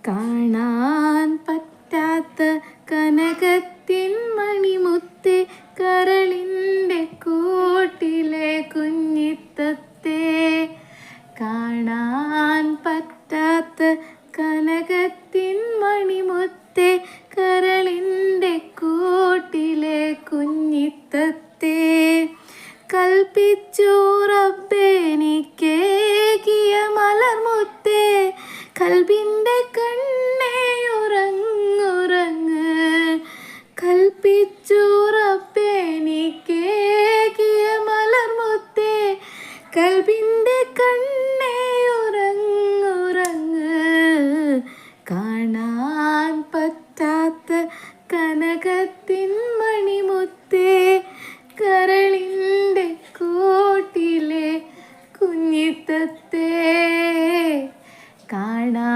കാണാൻ പറ്റാത്ത കനകത്തിൻ മണിമുത്തേ, കരളിൻ്റെ കൂട്ടിലെ കുഞ്ഞിത്തത്തേ. കാണാൻ പറ്റാത്ത കനകത്തിൻ മണിമുത്തേ, കരളിൻ്റെ കൂട്ടിലെ കുഞ്ഞിത്തത്തേ. കൽപ്പിച്ചു റബ്ബെനിക്കേകിയ മലർമുത്തേ, കൽബിൻ്റെ